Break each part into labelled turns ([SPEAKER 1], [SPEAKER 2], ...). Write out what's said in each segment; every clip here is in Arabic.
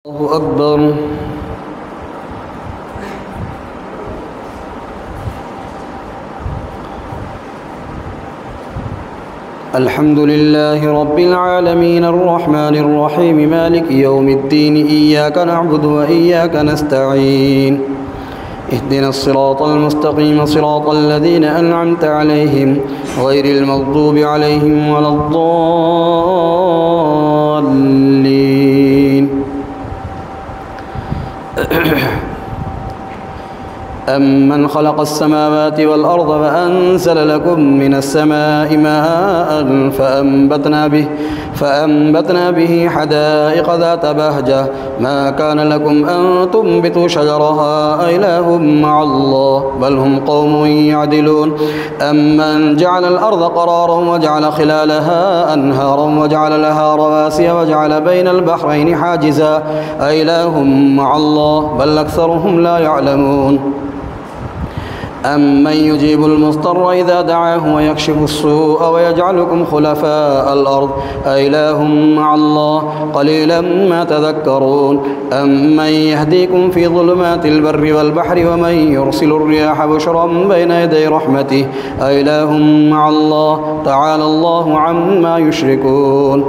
[SPEAKER 1] الله أكبر. الحمد لله رب العالمين الرحمن الرحيم مالك يوم الدين إياك نعبد وإياك نستعين اهدنا الصراط المستقيم صراط الذين أنعمت عليهم غير المغضوب عليهم ولا الضالين. أمن خلق السماوات والأرض فأنزل لكم من السماء ماء فأنبتنا به حدائق ذات بهجة ما كان لكم أن تنبتوا شجرها أإله مع الله بل هم قوم يعدلون. أمن جعل الأرض قرارا وجعل خلالها أنهارا وجعل لها رواسي وجعل بين البحرين حاجزا أإله مع الله بل أكثرهم لا يعلمون. أمن يجيب المضطر إذا دعاه ويكشف السوء ويجعلكم خلفاء الأرض أإله مع الله قليلا ما تذكرون. أمن يهديكم في ظلمات البر والبحر ومن يرسل الرياح بشرا بين يدي رحمته أإله مع الله تعالى الله عما يشركون.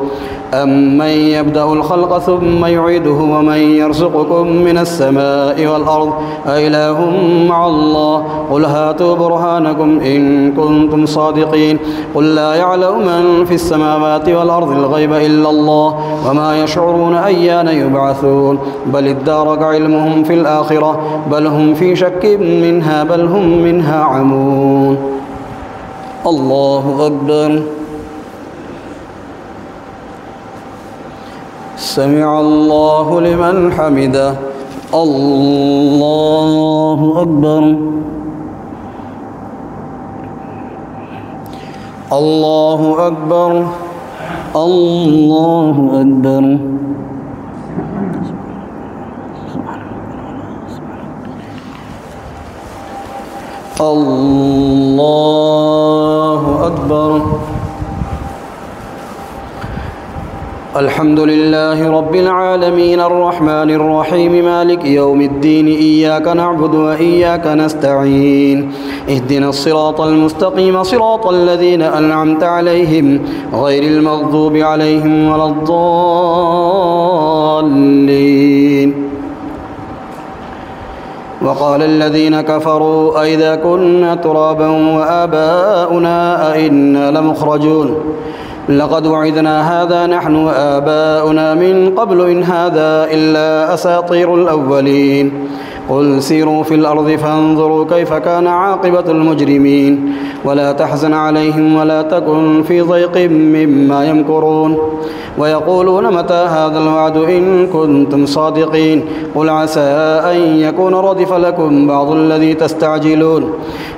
[SPEAKER 1] أمن يبدأ الخلق ثم يعيده ومن يرزقكم من السماء والأرض أإله مع الله قل هاتوا برهانكم إن كنتم صادقين. قل لا يعلم من في السماوات والأرض الغيب إلا الله وما يشعرون أيان يبعثون بل ادارك علمهم في الآخرة بل هم في شك منها بل هم منها عمون. الله أكبر. سمع الله لمن حمده. الله أكبر. الله أكبر. الله أكبر. الله أكبر. الحمد لله رب العالمين الرحمن الرحيم مالك يوم الدين إياك نعبد وإياك نستعين اهدنا الصراط المستقيم صراط الذين أنعمت عليهم غير المغضوب عليهم ولا الضالين. وقال الذين كفروا أئذا كنا ترابا وآباؤنا أئنا لمخرجون لقد وعدنا هذا نحن وآباؤنا من قبل إن هذا إلا أساطير الأولين. قل سيروا في الأرض فانظروا كيف كان عاقبة المجرمين ولا تحزن عليهم ولا تكن في ضيق مما يمكرون ويقولون متى هذا الوعد إن كنتم صادقين. قل عسى أن يكون ردف لكم بعض الذي تستعجلون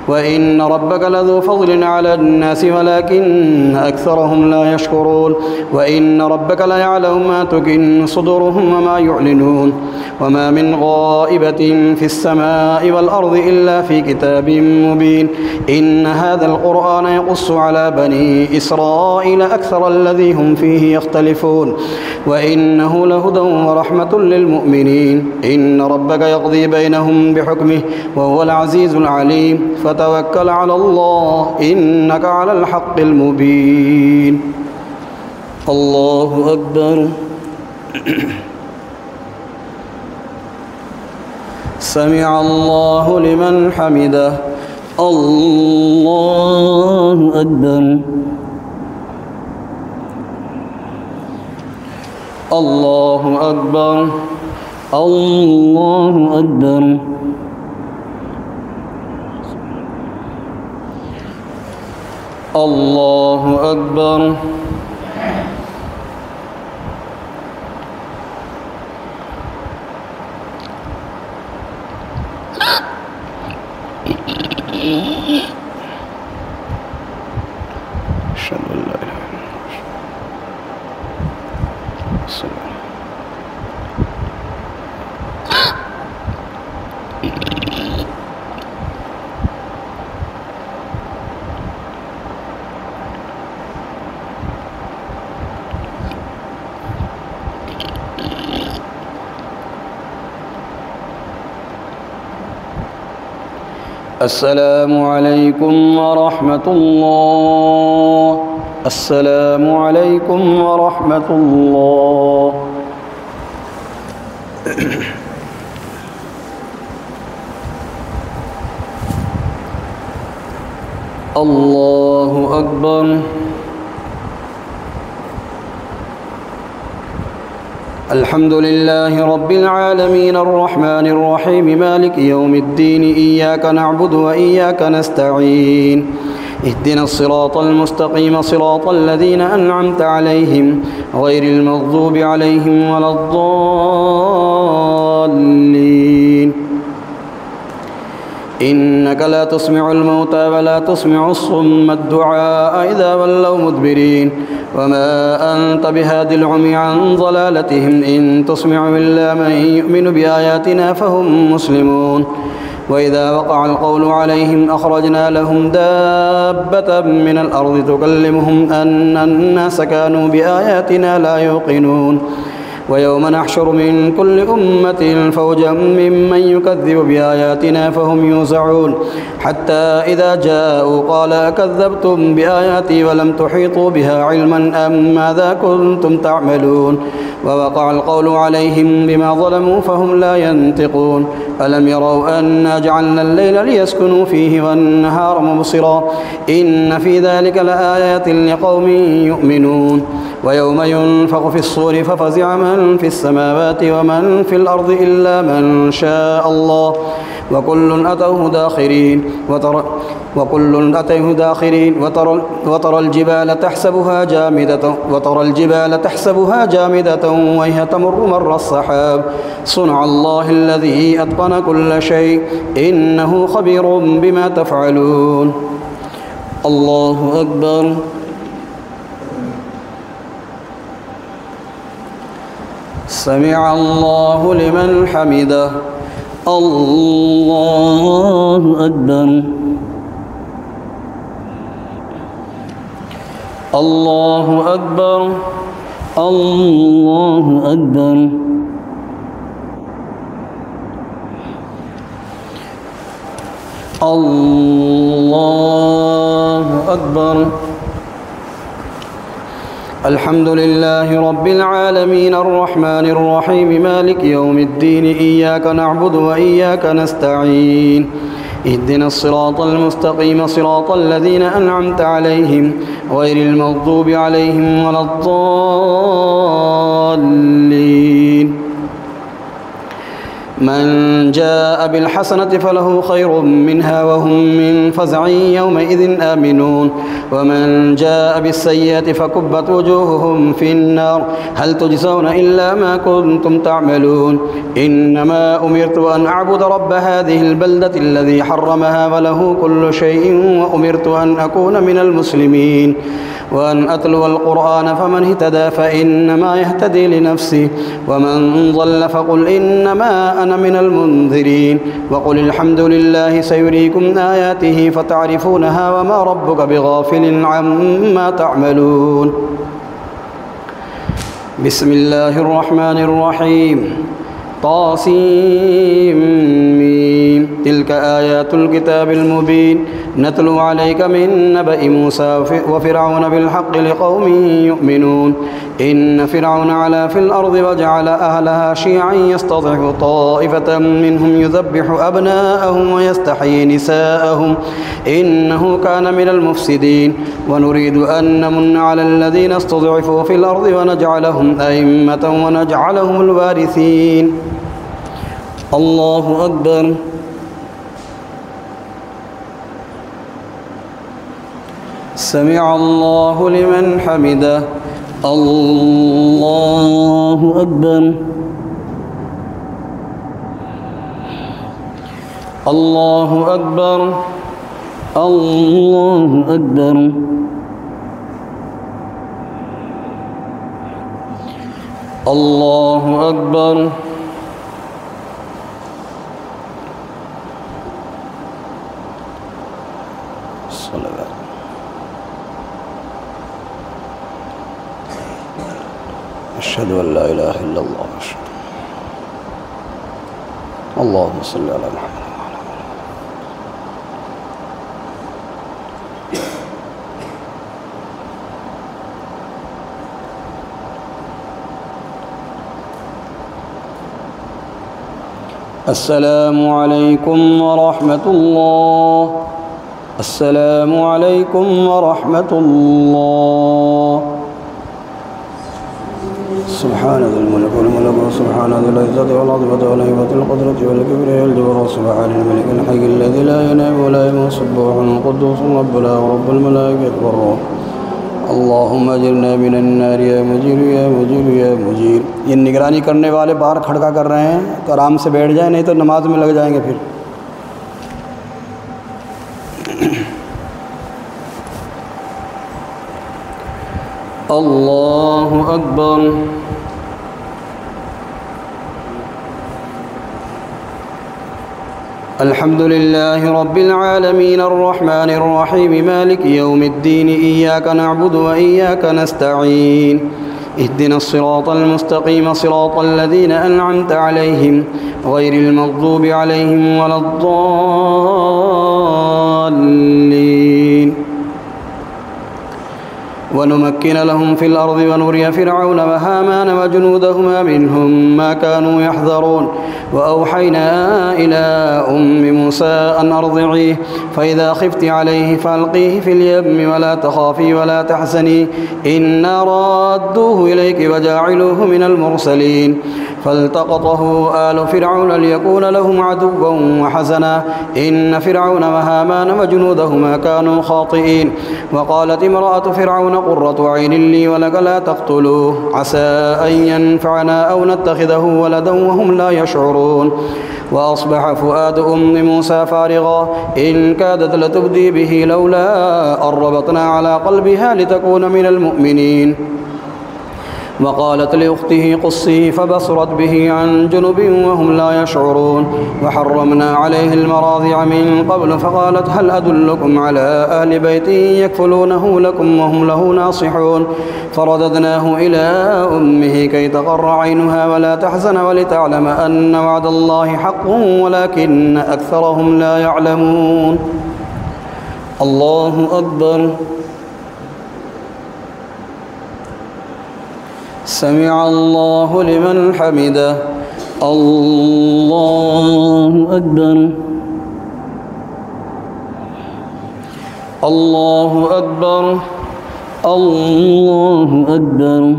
[SPEAKER 1] وإن ربك لذو فضل على الناس ولكن أكثرهم لا يشكرون. وإن ربك ليعلم ما تكن صدورهم وما يعلنون وما من غائبة في السماء والأرض إلا في كتاب مبين. إن هذا القرآن يقص على بني إسرائيل أكثر الذي هم فيه يختلفون وإنه لهدى ورحمة للمؤمنين. إن ربك يقضي بينهم بحكمه وهو العزيز العليم فتوكل على الله إنك على الحق المبين. الله أكبر. سمع الله لمن حمده. الله أكبر. الله أكبر. الله أكبر. الله أكبر. أشهد أن لا إله إلا الله. السلام عليكم ورحمة الله. السلام عليكم ورحمة الله. الله أكبر. الحمد لله رب العالمين الرحمن الرحيم مالك يوم الدين إياك نعبد وإياك نستعين اهدنا الصراط المستقيم صراط الذين أنعمت عليهم غير المغضوب عليهم ولا الضالين. إنك لا تسمع الموتى ولا تسمع الصم الدعاء إذا ولوا مدبرين وما أنت بهادي العمي عن ضلالتهم إن تسمع إلا من يؤمن بآياتنا فهم مسلمون. وإذا وقع القول عليهم أخرجنا لهم دابة من الأرض تكلمهم أن الناس كانوا بآياتنا لا يوقنون. ويوم نحشر من كل أمة فوجا ممن يكذب بآياتنا فهم يوزعون حتى إذا جاءوا قال أكذبتم بآياتي ولم تحيطوا بها علما أم ماذا كنتم تعملون. ووقع القول عليهم بما ظلموا فهم لا ينطقون. ألم يروا أنا جعلنا الليل ليسكنوا فيه والنهار مبصرا إن في ذلك لآيات لقوم يؤمنون. ويوم ينفخ في الصور ففزع من في السماوات ومن في الأرض إلا من شاء الله وكل أتوه داخرين. وترى الجبال تحسبها جامدة وهي تمر مر السحاب صنع الله الذي أتقن كل شيء إنه خبير بما تفعلون. الله أكبر. سمع الله لمن حمده. الله أكبر. الله أكبر. الله أكبر. الله أكبر. الحمد لله رب العالمين الرحمن الرحيم مالك يوم الدين إياك نعبد وإياك نستعين اهدنا الصراط المستقيم صراط الذين أنعمت عليهم غير المغضوب عليهم ولا الضالين. من جاء بالحسنة فله خير منها وهم من فزع يومئذ آمنون. ومن جاء بالسيئة فكبت وجوههم في النار هل تجزون إلا ما كنتم تعملون. إنما أمرت أن أعبد رب هذه البلدة الذي حرمها وله كل شيء وأمرت أن أكون من المسلمين وأن أتلو القرآن فمن اهتدى فإنما يهتدي لنفسه ومن ضل فقل إنما أنا من المنذرين وقل الحمد لله سيريكم آياته فتعرفونها وما ربك بغافل عما تعملون. بسم الله الرحمن الرحيم. طاسيم تلك آيات الكتاب المبين نتلو عليك من نبأ موسى وفرعون بالحق لقوم يؤمنون. إن فرعون علا في الأرض وجعل أهلها شيعا يستضعف طائفة منهم يذبح أبناءهم ويستحيي نساءهم إنه كان من المفسدين. ونريد أن نمن على الذين استضعفوا في الأرض ونجعلهم أئمة ونجعلهم الوارثين. الله أكبر. سمع الله لمن حمده. الله أكبر. الله أكبر. الله أكبر. الله أكبر. أشهد أن لا إله إلا الله. اللهم صل على محمد. السلام عليكم ورحمة الله. السلام عليكم ورحمة الله. سبحان ذي الملك والملكوت سبحان ذي العزة والعظمة والهيبة القدرة والكبرياء والجبروت سبحان الملك الحي الذي لا ينام ولا يموت سبوح القدوس رب لا ورب الملائكة والروح. اللهم اجرنا من النار या मुजीर या मुजीर या मुजीर। ये निगरानी करने वाले बाहर खड़का कर रहे हैं तो आराम से बैठ जाएं, नहीं तो नमाज में लग जाएंगे फिर। अल्लाहु अकबर। अल्हम्दुलिल्लाहि रब्बिल आलमीन अर्रहमानिर रहीम मालिकि यौमिद्दीन इय्याक नअबुदु व इय्याक नस्तईन इहदिनस सिरातल मुस्तकीम सिरातल लज़ीना अनअमत अलैहिम गैरिल मग़ज़ूबि अलैहिम वलद्दाल्लीन। ونمكن لهم في الأرض ونري فرعون وهامان وجنودهما منهم ما كانوا يحذرون وأوحينا إلى أم موسى أن أرضعيه فإذا خفت عليه فألقيه في اليم ولا تخافي ولا تحزني إنا رادوه إليك وجاعلوه من المرسلين فالتقطه آل فرعون ليكون لهم عدوا وحزنا إن فرعون وهامان وجنودهما كانوا خاطئين. وقالت امرأة فرعون قرة عين لي ولك لا تقتلوه عسى أن ينفعنا أو نتخذه ولدا وهم لا يشعرون. وأصبح فؤاد أم موسى فارغا إن كادت لتبدي به لولا أن ربطنا على قلبها لتكون من المؤمنين. وقالت لأخته قصيه فبصرت به عن جنب وهم لا يشعرون. وحرمنا عليه المراضع من قبل فقالت هل أدلكم على أهل بيت يكفلونه لكم وهم له ناصحون. فرددناه إلى أمه كي تقر عينها ولا تحزن ولتعلم أن وعد الله حق ولكن أكثرهم لا يعلمون. الله أكبر. سمع الله لمن حمده. الله أكبر. الله أكبر. الله أكبر.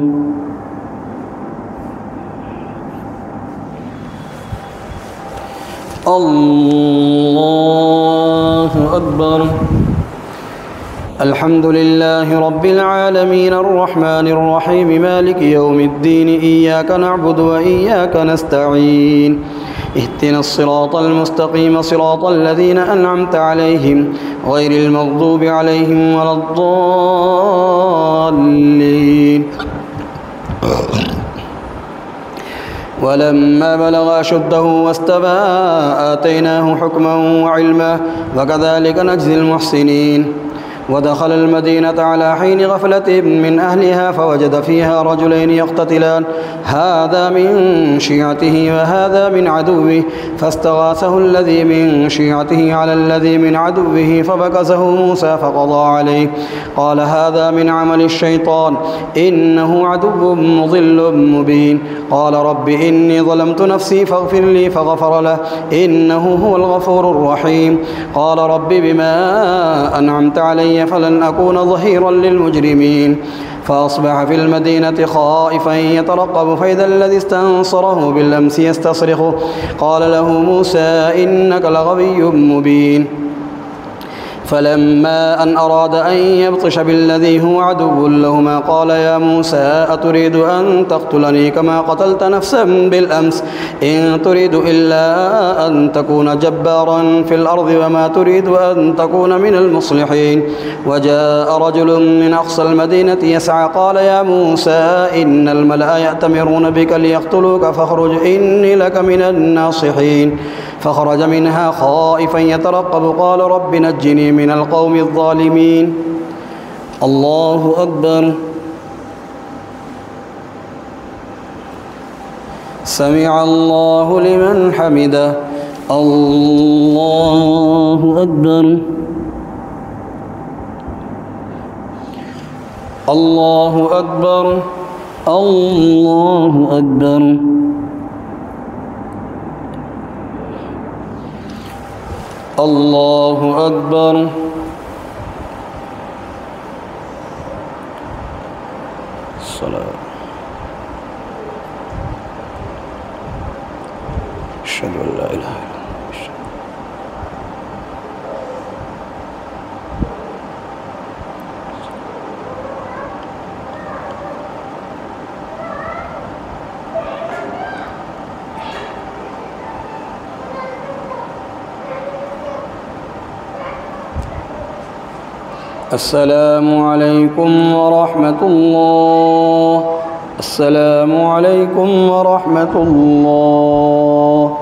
[SPEAKER 1] الله أكبر. الحمد لله رب العالمين الرحمن الرحيم مالك يوم الدين إياك نعبد وإياك نستعين اهدنا الصراط المستقيم صراط الذين أنعمت عليهم غير المغضوب عليهم ولا الضالين. ولما بلغ أشده واستوى آتيناه حكما وعلما وكذلك نجزي المحسنين. ودخل المدينة على حين غفلة من أهلها فوجد فيها رجلين يقتتلان هذا من شيعته وهذا من عدوه فاستغاثه الذي من شيعته على الذي من عدوه فبكزه موسى فقضى عليه قال هذا من عمل الشيطان إنه عدو مضل مبين. قال رب إني ظلمت نفسي فاغفر لي فغفر له إنه هو الغفور الرحيم. قال رب بما أنعمت علي فلن أكون ظهيرا للمجرمين. فأصبح في المدينة خائفا يترقب فإذا الذي استنصره بالأمس يستصرخه قال له موسى إنك لغوي مبين. فلما أن أراد أن يبطش بالذي هو عدو لهما قال يا موسى أتريد أن تقتلني كما قتلت نفسا بالأمس إن تريد إلا أن تكون جبارا في الأرض وما تريد أن تكون من المصلحين. وجاء رجل من أقصى المدينة يسعى قال يا موسى إن الملأ يأتمرون بك ليقتلوك فاخرج إني لك من الناصحين. فخرج منها خائفا يترقب قال رب نجني من القوم الظالمين. الله أكبر. سمع الله لمن حمده. الله أكبر. الله أكبر. الله أكبر. الله أكبر. الصلاة. أشهد أن لا إله إلا الله. السلام عليكم ورحمة الله. السلام عليكم ورحمة الله.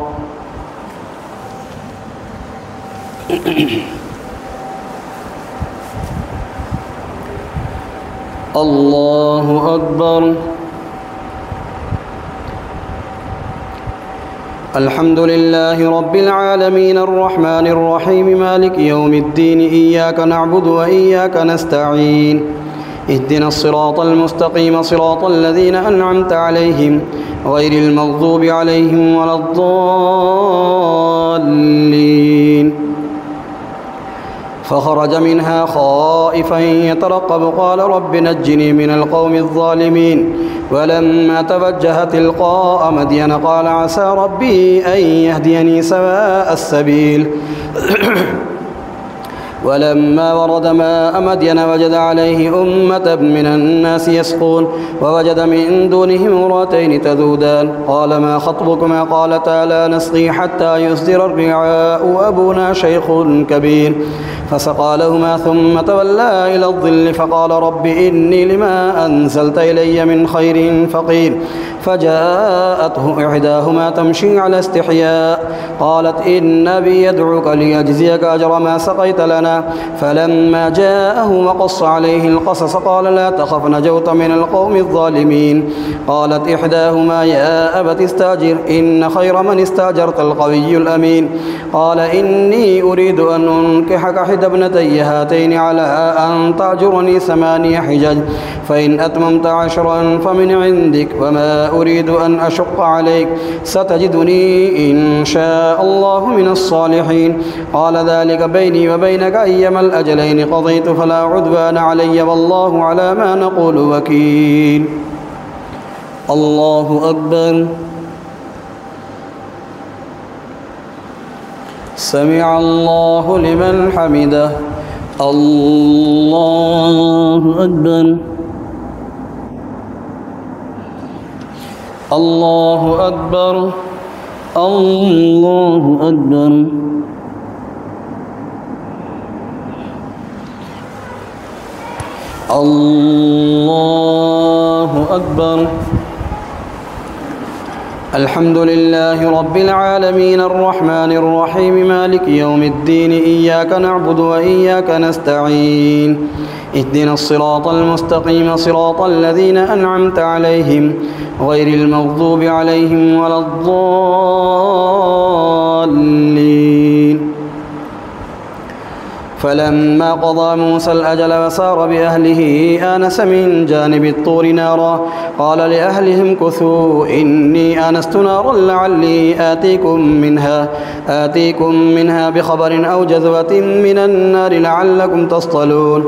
[SPEAKER 1] الله أكبر. الحمد لله رب العالمين الرحمن الرحيم مالك يوم الدين إياك نعبد وإياك نستعين اهدنا الصراط المستقيم صراط الذين أنعمت عليهم غير المغضوب عليهم ولا الضالين. فخرج منها خائفا يترقب قال رب نجني من القوم الظالمين ولما توجه تلقاء مدين قال عسى ربي أن يهديني سواء السبيل ولما ورد ماء مدين وجد عليه أمة من الناس يسقون ووجد من دونهم امرأتين تذودان قال ما خطبكما قالتا لا نسقي حتى يصدر الرعاء وأبونا شيخ كبير فسقى لهما ثم تولى إلى الظل فقال رب إني لما أنزلت إلي من خير فقير فجاءته إحداهما تمشي على استحياء قالت إن أبي يدعوك ليجزيك أجر ما سقيت لنا فلما جاءه وقص عليه القصص قال لا تخف نجوت من القوم الظالمين قالت إحداهما يا أبت استأجر إن خير من استأجرت القوي الأمين قال إني أريد أن أنكحك إحدى ابنتي هاتين على أن تأجرني 8 حجج فإن أتممت 10 فمن عندك وما أريد أن أشق عليك ستجدني إن شاء الله من الصالحين قال ذلك بيني وبينك أيما الأجلين قضيت فلا عدوان علي والله على ما نقول وكيل. الله أكبر. سمع الله لمن حمده. الله أكبر. الله أكبر. الله أكبر. الله أكبر. الحمد لله رب العالمين الرحمن الرحيم مالك يوم الدين إياك نعبد وإياك نستعين اهدنا الصراط المستقيم صراط الذين أنعمت عليهم غير المغضوب عليهم ولا الضالين. فلما قضى موسى الأجل وسار بأهله آنس من جانب الطور نارا قال لأهلهم كثوا إني آنست نارا لعلي آتيكم منها بخبر أو جذوة من النار لعلكم تصطلون.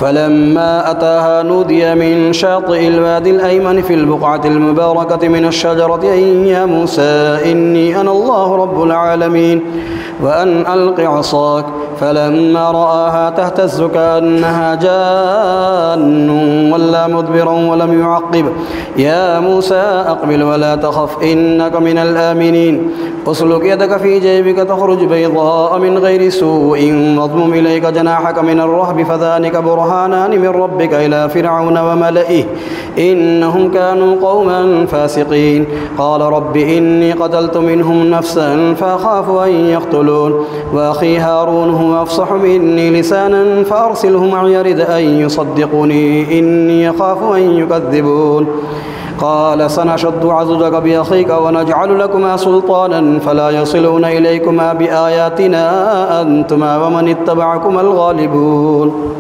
[SPEAKER 1] فلما أتاها نودي من شاطئ الوادي الأيمن في البقعة المباركة من الشجرة أن يا موسى إني أنا الله رب العالمين وأن ألق عصاك فلما رآها تهتز كأنها جان ولا مدبرا ولم يعقب يا موسى أقبل ولا تخف إنك من الآمنين اسلك يدك في جيبك تخرج بيضاء من غير سوء واضمم إليك جناحك من الرهب فذلك برهانان من ربك إلى فرعون وملئه إنهم كانوا قوما فاسقين قال رب إني قتلت منهم نفسا فأخاف أن يقتلون وأخي هارون هو أفصح مني لسانا فأرسله معي يرد أن يصدقني إني أخاف أن يكذبون قال سنشد عضدك بأخيك ونجعل لكما سلطانا فلا يصلون إليكما بآياتنا أنتما ومن اتبعكما الغالبون.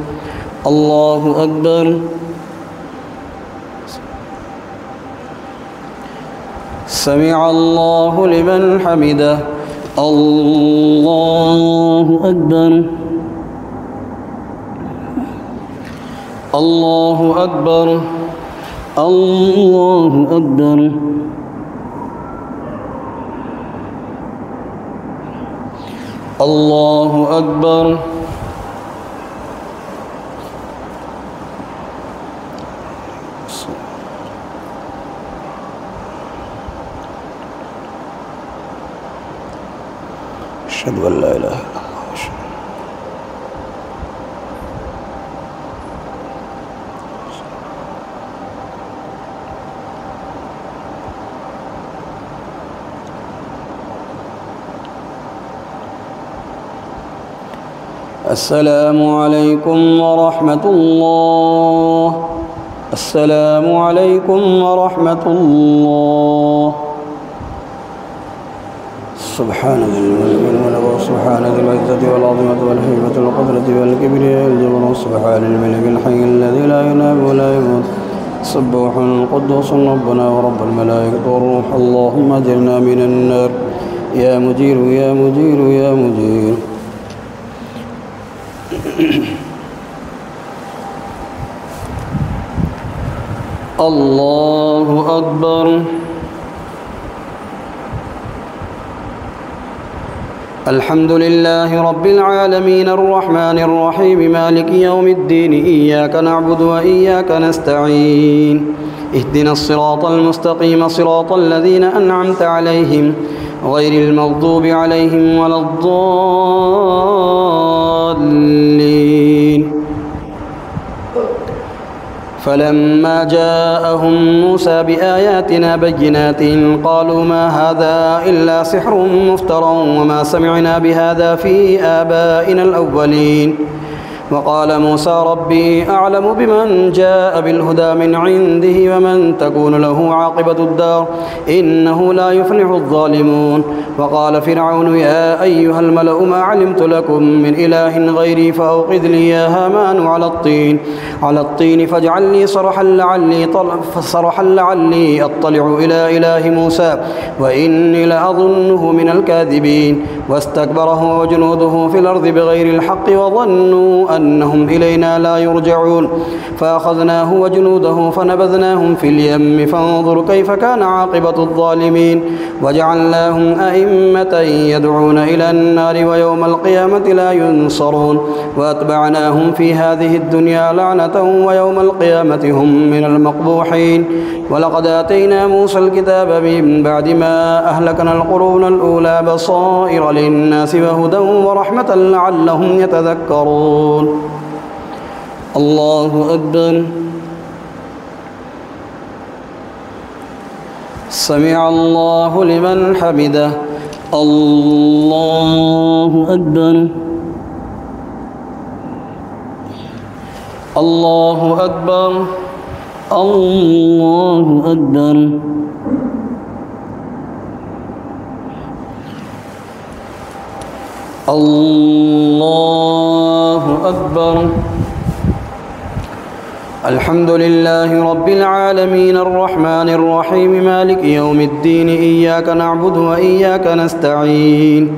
[SPEAKER 1] الله أكبر. سمع الله لمن حمده. الله أكبر الله أكبر الله أكبر الله أكبر أشهد أن لا إله إلا الله. السلام عليكم ورحمة الله. السلام عليكم ورحمة الله. سبحان ذي الملك والملك سبحان ذي العزة والعظمة والهيبة والقدرة والكبرياء والجبروت سبحان الملك الحي الذي لا ينام ولا يموت سبوح قدوس ربنا ورب الملائكة والروح. اللهم اجرنا من النار يا مجير يا مجير يا مجير. الله أكبر. الحمد لله رب العالمين الرحمن الرحيم مالك يوم الدين إياك نعبد وإياك نستعين اهدنا الصراط المستقيم صراط الذين أنعمت عليهم غير المغضوب عليهم ولا الضالين. فلما جاءهم موسى بآياتنا بينات قالوا ما هذا إلا سحر مفترى وما سمعنا بهذا في آبائنا الأولين. وقال موسى ربي أعلم بمن جاء بالهدى من عنده ومن تكون له عاقبة الدار إنه لا يفلح الظالمون. وقال فرعون يا أيها الملأ ما علمت لكم من إله غيري فأوقد لي يا هامان على الطين فاجعل لي صرحا لعلي أطلع إلى إله موسى وإني لأظنه من الكاذبين. واستكبر هو وجنوده في الأرض بغير الحق وظنوا أنهم إلينا لا يرجعون. فأخذناه وجنوده فنبذناهم في اليم فانظر كيف كان عاقبة الظالمين. وجعلناهم أئمة يدعون إلى النار ويوم القيامة لا ينصرون. وأتبعناهم في هذه الدنيا لعنة ويوم القيامة هم من المقبوحين. ولقد آتينا موسى الكتاب من بعد ما أهلكنا القرون الأولى بصائر للناس وهدى ورحمة لعلهم يتذكرون. الله أكبر. سمع الله لمن حمده. الله أكبر. الله أكبر. الله أكبر. الله أكبر. الحمد لله رب العالمين الرحمن الرحيم مالك يوم الدين إياك نعبد وإياك نستعين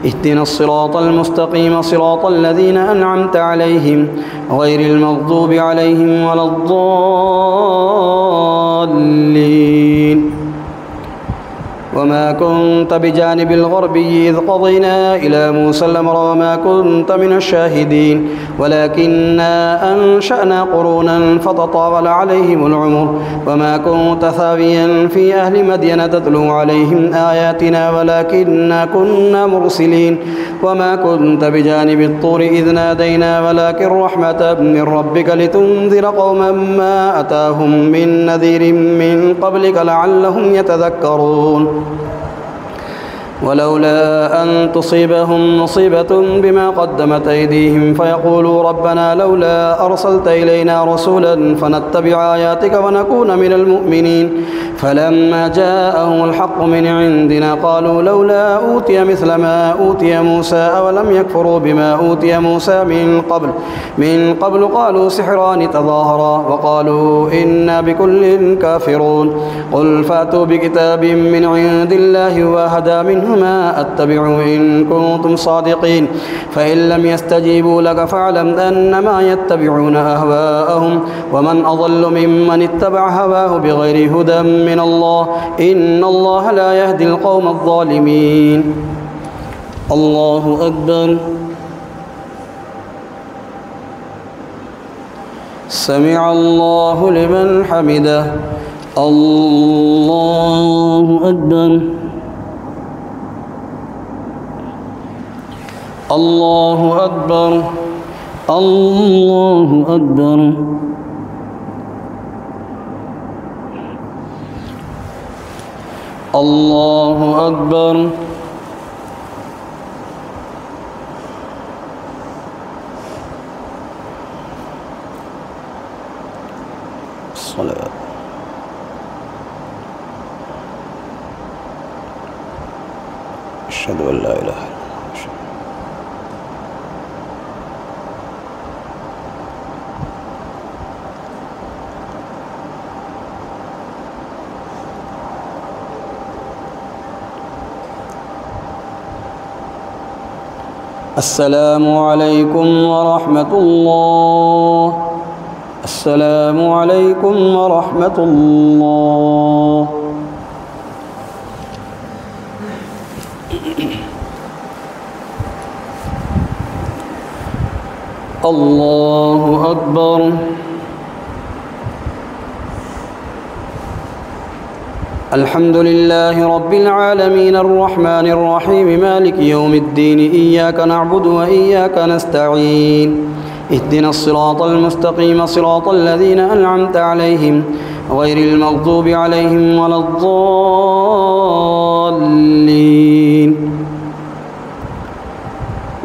[SPEAKER 1] اهدنا الصراط المستقيم صراط الذين أنعمت عليهم غير المغضوب عليهم ولا الضالين. وما كنت بجانب الغربي إذ قضينا إلى موسى الأمر وما كنت من الشاهدين ولكننا أنشأنا قرونا فتطاول عليهم العمر وما كنت ثاويا في أهل مدين تتلو عليهم آياتنا ولكننا كنا مرسلين. وما كنت بجانب الطور إذ نادينا ولكن رحمة من ربك لتنذر قوما ما أتاهم من نذير من قبلك لعلهم يتذكرون. ولولا أن تصيبهم مصيبة بما قدمت أيديهم فيقولوا ربنا لولا أرسلت إلينا رسولا فنتبع آياتك ونكون من المؤمنين. فلما جاءهم الحق من عندنا قالوا لولا أوتي مثل ما أوتي موسى أولم يكفروا بما أوتي موسى من قبل قالوا سحران تظاهرا وقالوا إنا بكل كافرون. قل فأتوا بكتاب من عند الله وهدى منه ما أتبع إن كنتم صادقين فإن لم يستجيبوا لك فاعلم أنما يتبعون أهواءهم ومن أضل ممن اتبع هواه بغير هدى من الله إن الله لا يهدي القوم الظالمين. الله أكبر. سمع الله لمن حمده. الله أكبر. الله أكبر. الله أكبر. الله أكبر. الصلاة. أشهد أن لا إله إلا الله. السلام عليكم ورحمة الله. السلام عليكم ورحمة الله. الله أكبر. الحمد لله رب العالمين الرحمن الرحيم مالك يوم الدين إياك نعبد وإياك نستعين اهدنا الصراط المستقيم صراط الذين أنعمت عليهم غير المغضوب عليهم ولا الضالين.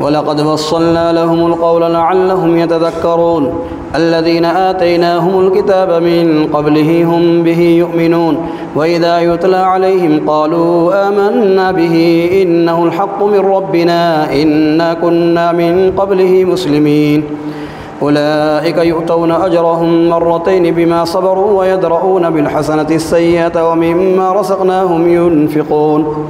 [SPEAKER 1] ولقد وصلنا لهم القول لعلهم يتذكرون الذين آتيناهم الكتاب من قبله هم به يؤمنون وإذا يتلى عليهم قالوا آمنا به إنه الحق من ربنا إنا كنا من قبله مسلمين. أولئك يؤتون أجرهم مرتين بما صبروا ويدرؤون بالحسنة السيئة ومما رزقناهم ينفقون.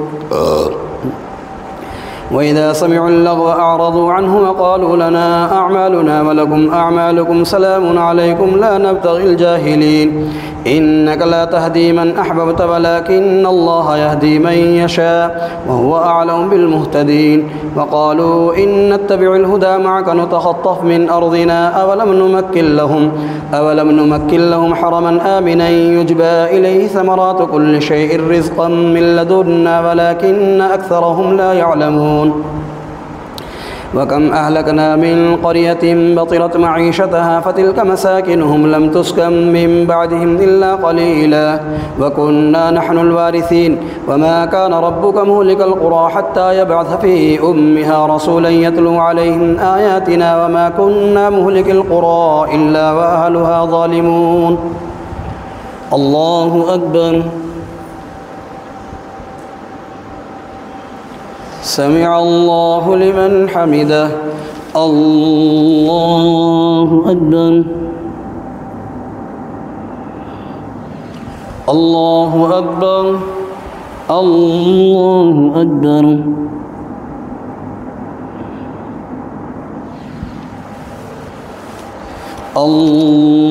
[SPEAKER 1] وإذا سمعوا اللغو أعرضوا عنه وقالوا لنا أعمالنا ولكم أعمالكم سلام عليكم لا نبتغي الجاهلين إنك لا تهدي من أحببت ولكن الله يهدي من يشاء وهو أعلم بالمهتدين. وقالوا إن نتبع الهدى معك نتخطف من أرضنا أولم نمكن لهم حرما آمنا يجبى إليه ثمرات كل شيء رزقا من لدنا ولكن أكثرهم لا يعلمون. وكم أهلكنا من قرية بطرت معيشتها فتلك مساكنهم لم تسكن من بعدهم إلا قليلا وكنا نحن الوارثين. وما كان ربك مهلك القرى حتى يبعث في أمها رسولا يتلو عليهم آياتنا وما كنا مهلك القرى إلا وأهلها ظالمون. الله أكبر. سمع الله لمن حمده. الله أكبر. الله أكبر. الله أكبر.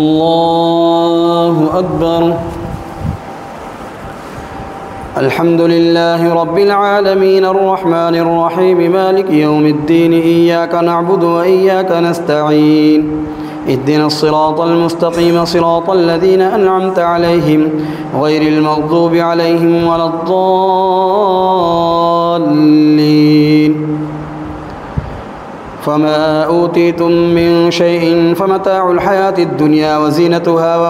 [SPEAKER 1] الله أكبر. الحمد لله رب العالمين الرحمن الرحيم مالك يوم الدين إياك نعبد وإياك نستعين اهدنا الصراط المستقيم صراط الذين أنعمت عليهم غير المغضوب عليهم ولا الضالين. فما أوتيتم من شيء فمتاع الحياة الدنيا وزينتها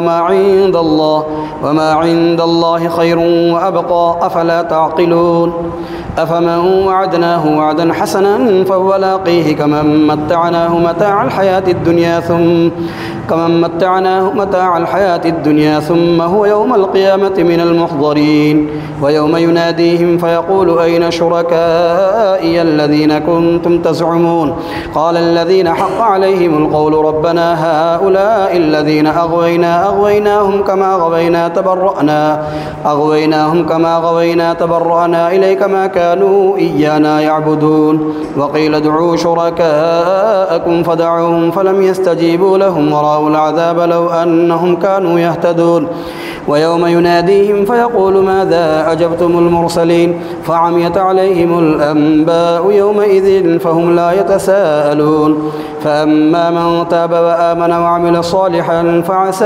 [SPEAKER 1] وما عند الله خير وأبقى أفلا تعقلون. أفمن وعدناه وعدا حسنا فهو لاقيه كمن متعناه متاع الحياة الدنيا كمن متعناه متاع الحياة الدنيا ثم هو يوم القيامة من المحضرين ويوم يناديهم فيقول أين شركائي الذين كنتم تزعمون قال الذين حق عليهم القول ربنا هؤلاء الذين أغويناهم كما غوينا تبرأنا إليك ما كانوا إيانا يعبدون وقيل ادعوا شركاءكم فدعوهم فلم يستجيبوا لهم ورأوا العذاب لو أنهم كانوا يهتدون ويوم يناديهم فيقول ماذا أجبتم المرسلين فعميت عليهم الأنباء يومئذ فهم لا يتساءلون فأما من تاب وآمن وعمل صالحا فعسى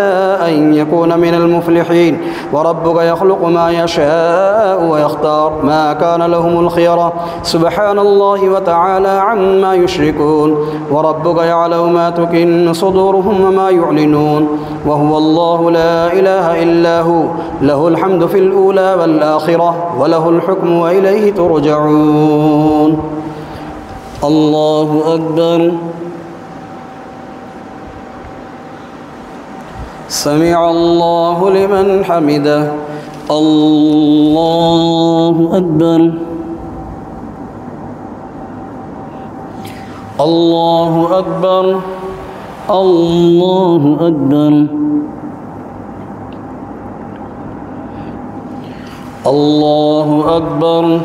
[SPEAKER 1] أن يكون من المفلحين وربك يخلق ما يشاء ويختار ما كان لهم الخيرة سبحان الله وتعالى عما يشركون وربك يعلم ما تكن صدورهم وما يعلنون وهو الله لا إله إلا هو له الحمد في الأولى والآخرة وله الحكم وإليه ترجعون الله أكبر سمع الله لمن حمده الله أكبر الله أكبر الله أكبر الله أكبر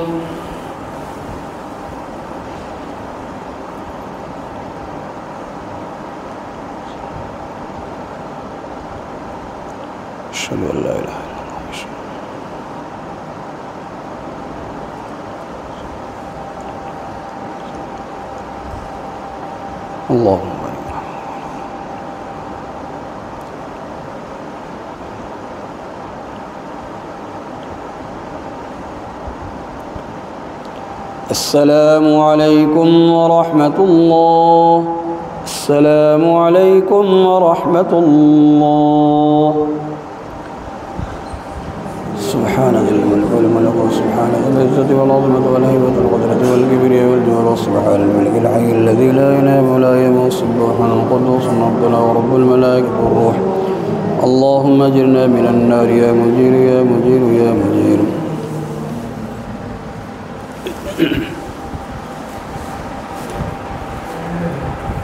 [SPEAKER 1] أشهد أن لا إله إلا الله اللهم السلام عليكم ورحمة الله السلام عليكم ورحمة الله سبحان ذي الملك والملكوت سبحان ذي العزة والعظمة والهيبة والقدرة والكبرياء والجبروت سبحان الملك الحي الذي لا ينام ولا يموت سبحان القدوس ربنا ورب الملائكة والروح اللهم اجرنا من النار يا مجير يا مجير يا مجير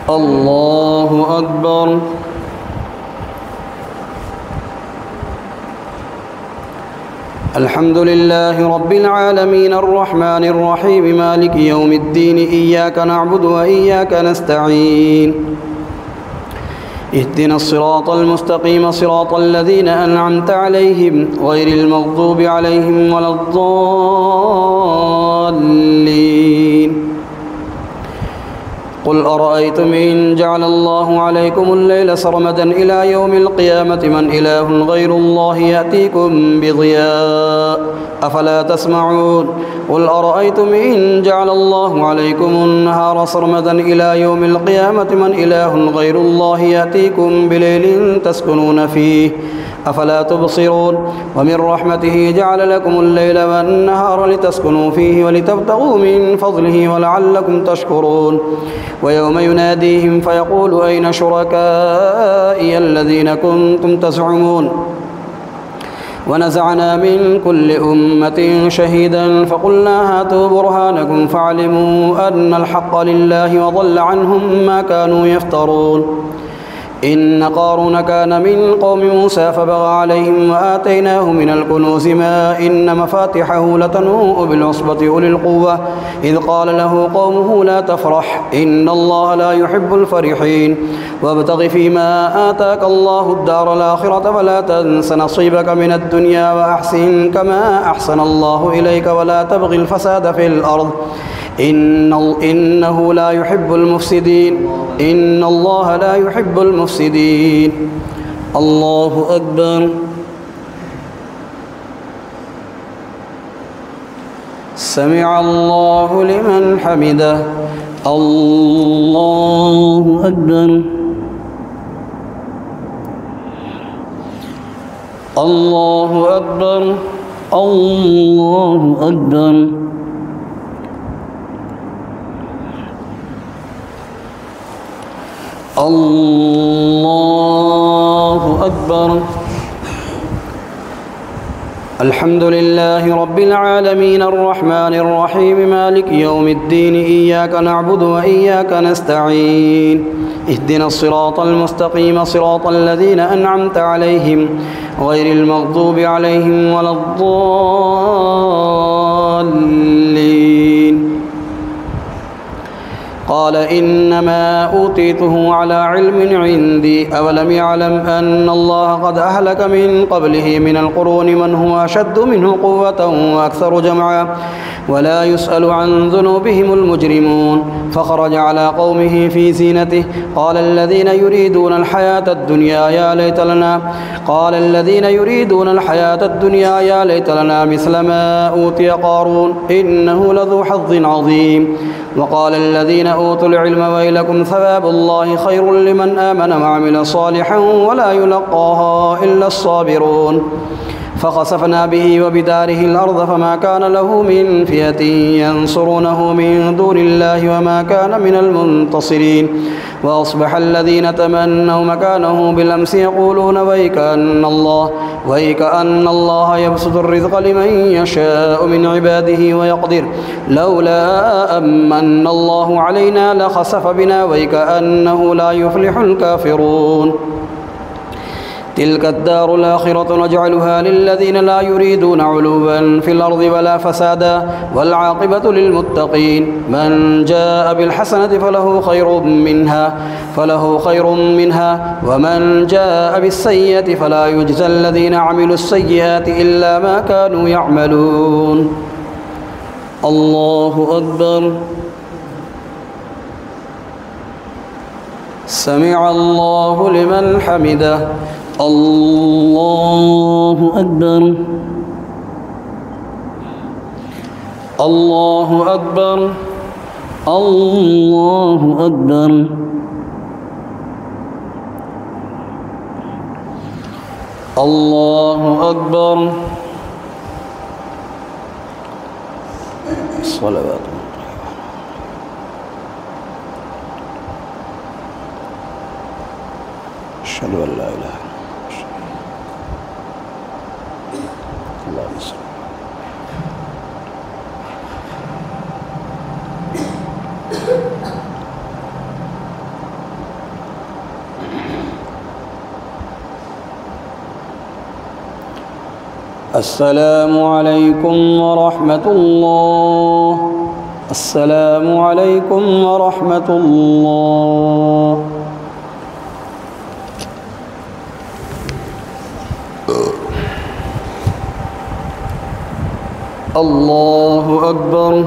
[SPEAKER 1] الله أكبر الحمد لله رب العالمين الرحمن الرحيم مالك يوم الدين إياك نعبد وإياك نستعين اهدنا الصراط المستقيم صراط الذين أنعمت عليهم غير المغضوب عليهم ولا الضالين قل أرأيتم إن جعل الله عليكم الليل سرمدا إلى يوم القيامة من إله غير الله يأتيكم بضياء أفلا تسمعون قل أرأيتم إن جعل الله عليكم النهار سرمدا إلى يوم القيامة من إله غير الله يأتيكم بليل تسكنون فيه أفلا تبصرون ومن رحمته جعل لكم الليل والنهار لتسكنوا فيه ولتبتغوا من فضله ولعلكم تشكرون ويوم يناديهم فيقول أين شركائي الذين كنتم تزعمون ونزعنا من كل أمة شهيدا فقلنا هاتوا برهانكم فعلموا أن الحق لله وضل عنهم ما كانوا يفترون إن قارون كان من قوم موسى فبغى عليهم وآتيناه من الكنوز ما إن مفاتحه لتنوء بالعصبة أولي القوة إذ قال له قومه لا تفرح إن الله لا يحب الفرحين وابتغ فيما آتاك الله الدار الآخرة ولا تنس نصيبك من الدنيا وأحسن كما أحسن الله إليك ولا تبغ الفساد في الأرض إنه لا يحب المفسدين إن الله لا يحب المفسدين الله أكبر سمع الله لمن حمده الله أكبر الله أكبر الله أكبر الله أكبر. الحمد لله رب العالمين الرحمن الرحيم مالك يوم الدين إياك نعبد وإياك نستعين اهدنا الصراط المستقيم صراط الذين أنعمت عليهم غير المغضوب عليهم ولا الضالين. قال إنما أوتيته على علم عندي أولم يعلم أن الله قد أهلك من قبله من القرون من هو أشد منه قوة وأكثر جمعا ولا يسأل عن ذنوبهم المجرمون. فخرج على قومه في زينته قال الذين يريدون الحياة الدنيا يا ليت لنا مثل ما أوتي قارون إنه لذو حظ عظيم. وقال الذين أوتوا العلم ويلكم ثواب الله خير لمن آمن وعمل صالحا ولا يلقاها إلا الصابرون. فخسفنا به وبداره الأرض فما كان له من فئة ينصرونه من دون الله وما كان من المنتصرين. وأصبح الذين تمنوا مكانه بالأمس يقولون ويك أن الله يبسط الرزق لمن يشاء من عباده ويقدر لولا أمن الله علينا لخسف بنا ويك أنه لا يفلح الكافرون. تلك الدار الآخرة نجعلها للذين لا يريدون علوا في الأرض ولا فسادا والعاقبة للمتقين. من جاء بالحسنة فله خير منها ومن جاء بالسيئة فلا يجزى الذين عملوا السيئات إلا ما كانوا يعملون. الله أكبر. سمع الله لمن حمده. الله أكبر. الله أكبر. الله أكبر. الله أكبر. صلوات أشهد أن لا إله إلا الله. السلام عليكم ورحمة الله. السلام عليكم ورحمة الله. الله أكبر.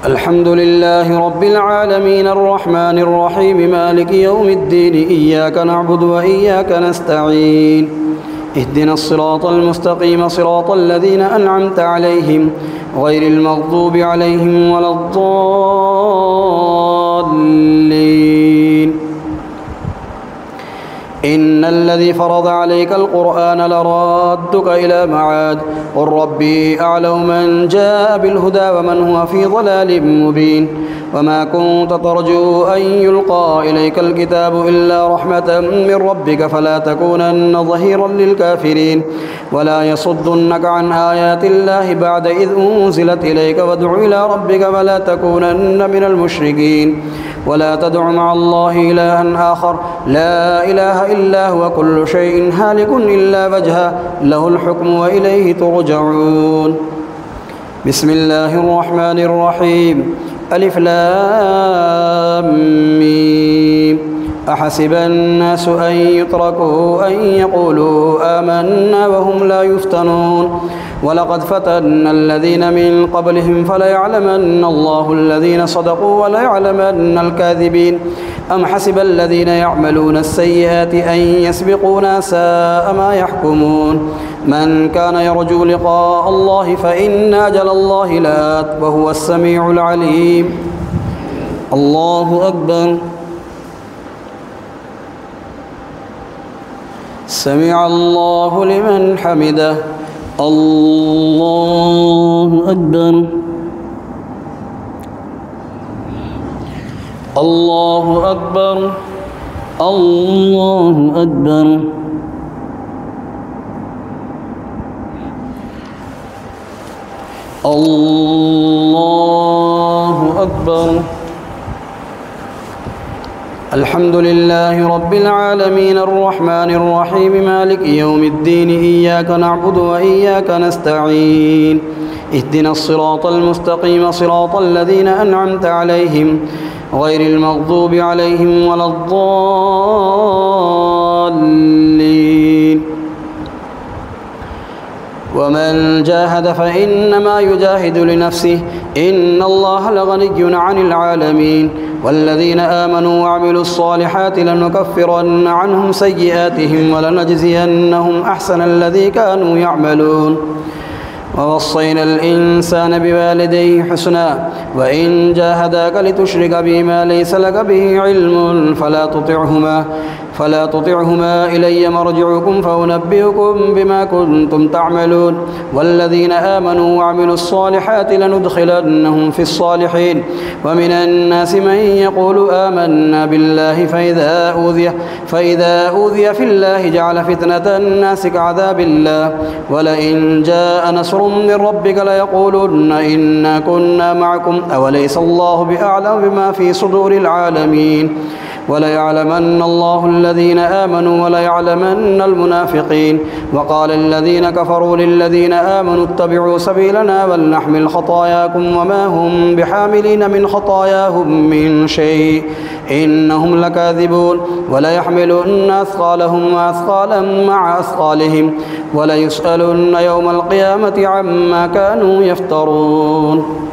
[SPEAKER 1] الحمد لله رب العالمين الرحمن الرحيم مالك يوم الدين إياك نعبد وإياك نستعين اهدنا الصراط المستقيم صراط الذين أنعمت عليهم غير المغضوب عليهم ولا الضالين. إن الذي فرض عليك القرآن لرادك إلى معاد قل ربي أعلم من جاء بالهدى ومن هو في ضلال مبين. وما كنت ترجو أن يلقى إليك الكتاب إلا رحمة من ربك فلا تكونن ظهيرا للكافرين ولا يصدنك عن آيات الله بعد إذ أنزلت إليك وادع إلى ربك ولا تكونن من المشركين. ولا تدع مع الله إلها آخر لا إله إلا هو كل شيء هالك إلا وجهه له الحكم وإليه ترجعون. بسم الله الرحمن الرحيم. ألف لام ميم. أحسب الناس أن يتركوا أن يقولوا آمنا وهم لا يفتنون ولقد فتنا الذين من قبلهم فليعلمن الله الذين صدقوا وليعلمن الكاذبين. أم حسب الذين يعملون السيئات أن يسبقونا ساء ما يحكمون. من كان يرجو لقاء الله فإن أجل الله لآت وهو السميع العليم. الله أكبر. سمع الله لمن حمده. الله أكبر. الله أكبر الله أكبر الله أكبر. الحمد لله رب العالمين الرحمن الرحيم مالك يوم الدين إياك نعبد وإياك نستعين اهدنا الصراط المستقيم صراط الذين أنعمت عليهم غير المغضوب عليهم ولا الضالين. ومن جاهد فإنما يجاهد لنفسه إن الله لغني عن العالمين. والذين آمنوا وعملوا الصالحات لنكفرن عنهم سيئاتهم ولنجزينهم أحسن الذي كانوا يعملون. ووصينا الإنسان بوالديه حسنا وإن جاهداك لتشرك بي ما ليس لك به علم فلا تطعهما إلي مرجعكم فأنبئكم بما كنتم تعملون. والذين آمنوا وعملوا الصالحات لندخلنهم في الصالحين. ومن الناس من يقول آمنا بالله فإذا أوذي في الله جعل فتنة الناس كعذاب الله ولئن جاء نصر من ربك ليقولن إنا كنا معكم أوليس الله بأعلم بما في صدور العالمين. وليعلمن الله الذين آمنوا وليعلمن المنافقين. وقال الذين كفروا للذين آمنوا اتبعوا سبيلنا ولنحمل خطاياكم وما هم بحاملين من خطاياهم من شيء إنهم لكاذبون. وليحملن أثقالهم وأثقالا مع أثقالهم وليسألن يوم القيامة عما كانوا يفترون.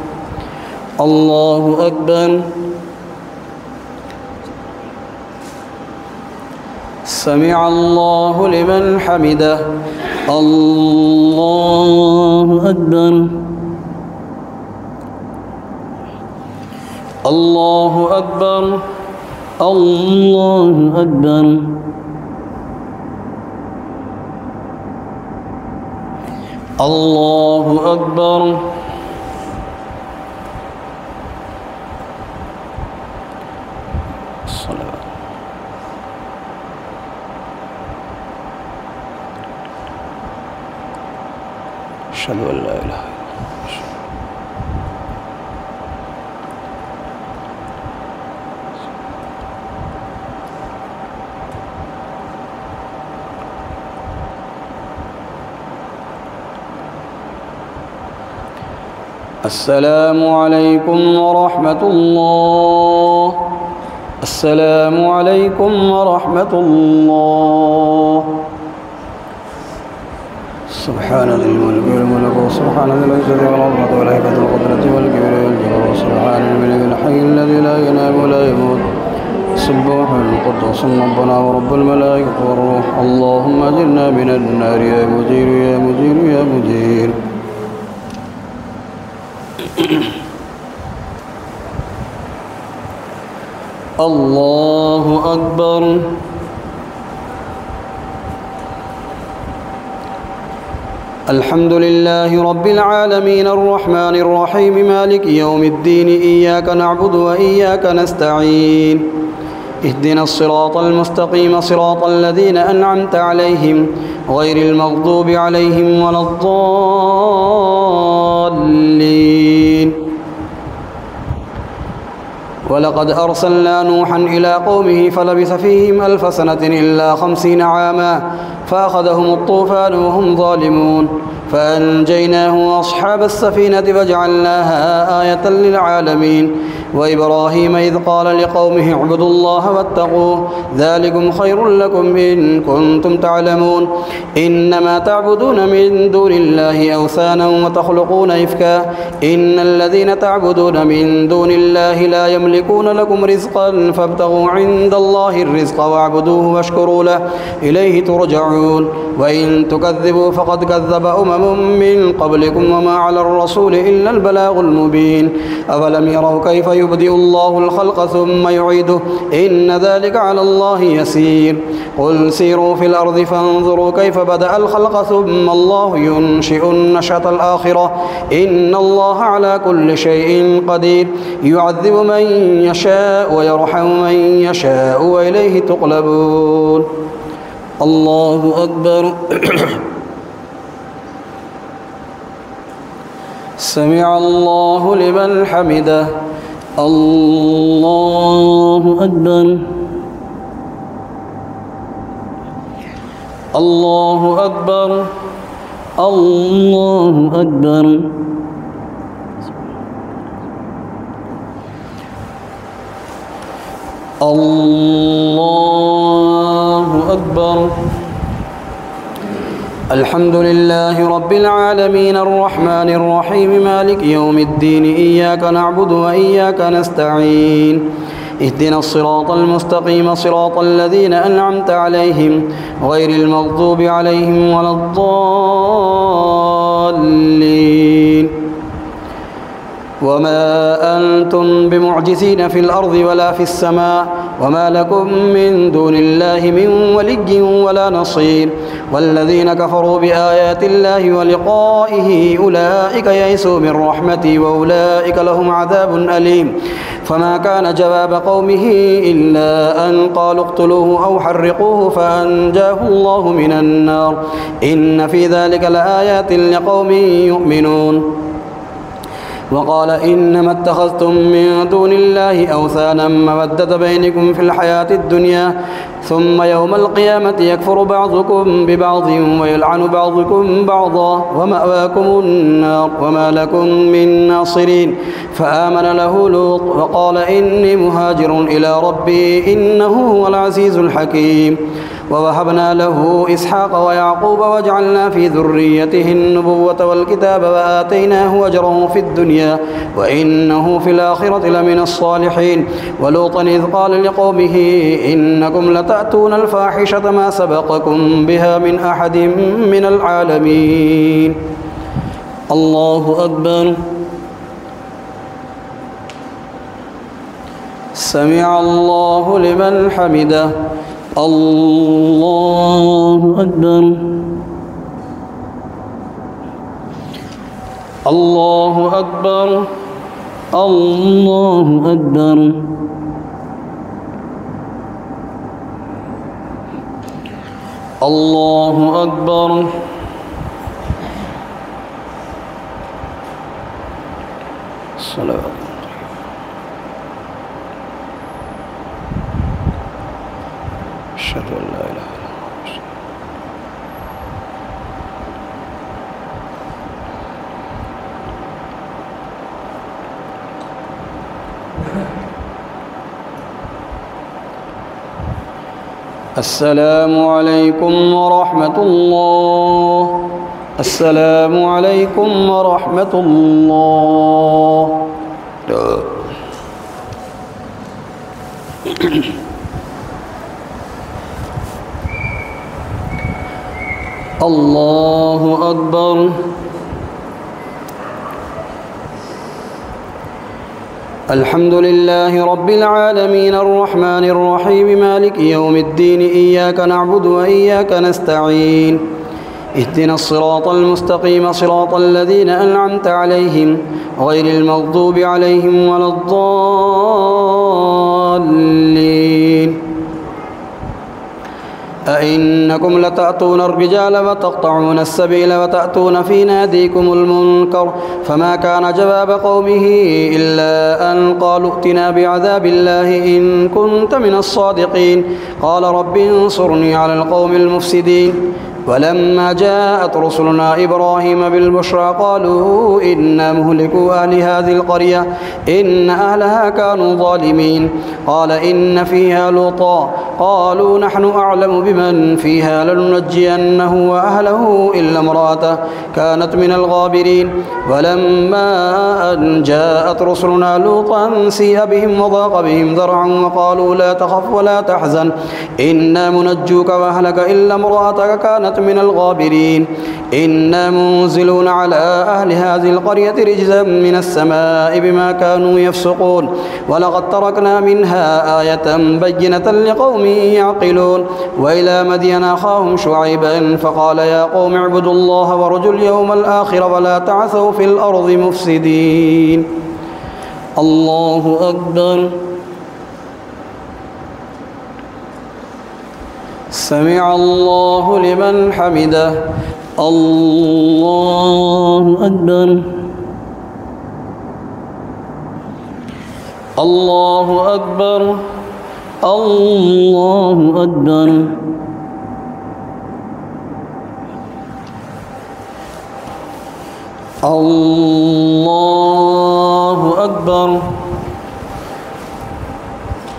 [SPEAKER 1] الله أكبر. سمع الله لمن حمده. الله أكبر الله أكبر الله أكبر. الله أكبر. أشهد أن لا إله إلا الله. السلام عليكم ورحمة الله. السلام عليكم ورحمة الله. سبحان ذي الملك والملك سبحان ذي العزة والعظمة والهيبة والقدرة والكبرياء والجلال سبحان الملك الحي الذي لا ينام ولا يموت سبح القدوس ربنا ورب الملائكة والروح. اللهم أجرنا من النار يا مجير يا مجير يا مجير. الله أكبر. الحمد لله رب العالمين الرحمن الرحيم مالك يوم الدين إياك نعبد وإياك نستعين اهدنا الصراط المستقيم صراط الذين أنعمت عليهم غير المغضوب عليهم ولا الضالين. ولقد أرسلنا نوحا إلى قومه فلبث فيهم 1000 سنة إلا 50 عاما فأخذهم الطوفان وهم ظالمون فأنجيناه وأصحاب السفينة فجعلناها آية للعالمين. وإبراهيم إذ قال لقومه اعبدوا الله واتقوه ذلكم خير لكم إن كنتم تعلمون. إنما تعبدون من دون الله أوثانا وتخلقون إفكا إن الذين تعبدون من دون الله لا يملكون لكم رزقا فابتغوا عند الله الرزق واعبدوه واشكروا له إليه ترجعون. يرجعون وإن تكذبوا فقد كذب من قبلكم وما على الرسول إلا البلاغ المبين أفلم يروا كيف يبدئ الله الخلق ثم يعيده إن ذلك على الله يسير قل سيروا في الأرض فانظروا كيف بدأ الخلق ثم الله ينشئ النشأة الآخرة إن الله على كل شيء قدير يعذب من يشاء ويرحم من يشاء وإليه تقلبون الله أكبر سمع الله لمن حمده الله أكبر الله أكبر الله أكبر الله أكبر الحمد لله رب العالمين الرحمن الرحيم مالك يوم الدين إياك نعبد وإياك نستعين اهدنا الصراط المستقيم صراط الذين أنعمت عليهم غير المغضوب عليهم ولا الضالين وما أنتم بمعجزين في الأرض ولا في السماء وما لكم من دون الله من ولي ولا نصير والذين كفروا بآيات الله ولقائه أولئك يئسوا من رحمتي وأولئك لهم عذاب أليم فما كان جواب قومه إلا أن قالوا اقتلوه أو حرقوه فأنجاه الله من النار إن في ذلك لآيات لقوم يؤمنون وقال إنما اتخذتم من دون الله أوثانا مودة بينكم في الحياة الدنيا ثم يوم القيامة يكفر بعضكم ببعض ويلعن بعضكم بعضا ومأواكم النار وما لكم من ناصرين فآمن له لوط وقال إني مهاجر إلى ربي إنه هو العزيز الحكيم ووهبنا له إسحاق ويعقوب وجعلنا في ذريته النبوة والكتاب وآتيناه أجره في الدنيا وإنه في الآخرة لمن الصالحين ولوطا إذ قال لقومه إنكم لتأتون الفاحشة ما سبقكم بها من أحد من العالمين الله أكبر سمع الله لمن حمده الله أكبر الله أكبر الله أكبر الله أكبر الصلاة أشهد أن لا إله إلا الله السلام عليكم ورحمة الله السلام عليكم ورحمة الله الله أكبر الحمد لله رب العالمين الرحمن الرحيم مالك يوم الدين إياك نعبد وإياك نستعين اهدنا الصراط المستقيم صراط الذين أنعمت عليهم غير المغضوب عليهم ولا الضالين أئنكم لتأتون الرجال وتقطعون السبيل وتأتون في ناديكم المنكر فما كان جواب قومه إلا أن قالوا ائتنا بعذاب الله إن كنت من الصادقين قال رب انصرني على القوم المفسدين ولما جاءت رسلنا إبراهيم بالبشرى قالوا إنا مهلكو أهل هذه القرية إن أهلها كانوا ظالمين قال إن فيها لوطا قالوا نحن أعلم بمن فيها لننجينه وأهله إلا امرأته كانت من الغابرين ولما أن جاءت رسلنا لوطا سيء بهم وضاق بهم ذرعا وقالوا لا تخف ولا تحزن إنا منجوك وأهلك إلا امرأتك كانت من الغابرين إنا منزلون على أهل هذه القرية رجزا من السماء بما كانوا يفسقون ولقد تركنا منها آية بينة لقوم يعقلون وإلى مدين أخاهم شعيبا فقال يا قوم اعبدوا الله وارجوا اليوم الآخر ولا تعثوا في الأرض مفسدين. الله أكبر. سمع الله لمن حمده. الله أكبر. الله أكبر. الله أكبر. الله أكبر.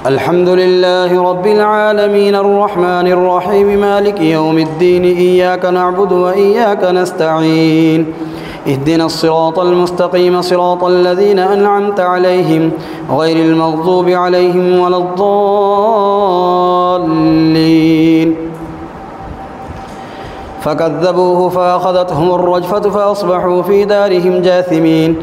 [SPEAKER 1] الحمد لله رب العالمين الرحمن الرحيم مالك يوم الدين إياك نعبد وإياك نستعين اهدنا الصراط المستقيم صراط الذين أنعمت عليهم غير المغضوب عليهم ولا الضالين فكذبوه فأخذتهم الرجفة فأصبحوا في دارهم جاثمين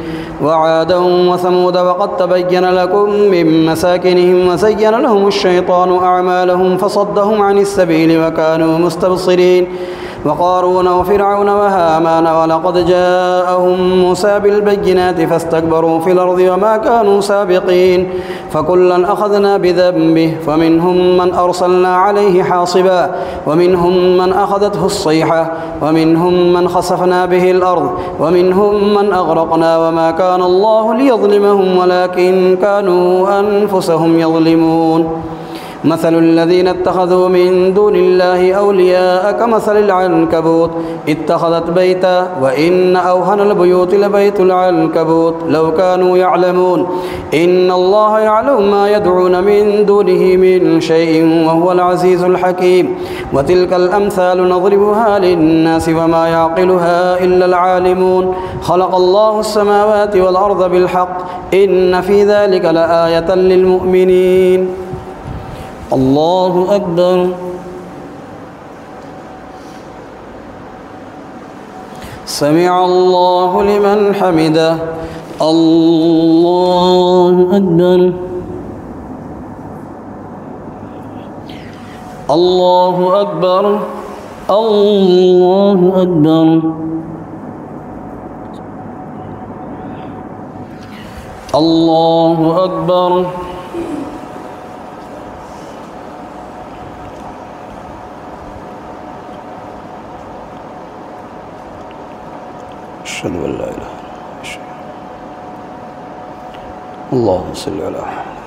[SPEAKER 1] وعادا وثمود وقد تبين لكم من مساكنهم وزين لهم الشيطان أعمالهم فصدهم عن السبيل وكانوا مستبصرين وقارون وفرعون وهامان ولقد جاءهم موسى بالبينات فاستكبروا في الأرض وما كانوا سابقين فكلا أخذنا بذنبه فمنهم من أرسلنا عليه حاصبا ومنهم من أخذته الصيحة ومنهم من خسفنا به الأرض ومنهم من أغرقنا وما كان الله ليظلمهم ولكن كانوا أنفسهم يظلمون مثل الذين اتخذوا من دون الله أولياء كمثل العنكبوت اتخذت بيتا وإن أوهن البيوت لبيت العنكبوت لو كانوا يعلمون إن الله يعلم ما يدعون من دونه من شيء وهو العزيز الحكيم وتلك الأمثال نضربها للناس وما يعقلها إلا العالمون خلق الله السماوات والأرض بالحق إن في ذلك لآية للمؤمنين. الله أكبر. سمع الله لمن حمده. الله أكبر. الله أكبر. الله أكبر. الله أكبر. أشهد أن لا إله إلا الله. اللهم صل على محمد.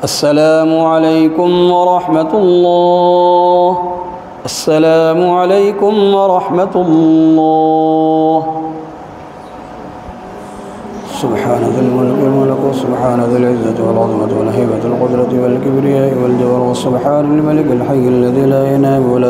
[SPEAKER 1] السلام عليكم ورحمة الله. السلام عليكم ورحمة الله. سبحان ذي الملك والملكوت سبحان ذي العزة والعظمة والهيبة والقدرة والكبرياء والجبر والسبحان الملك الحي الذي لا ينام ولا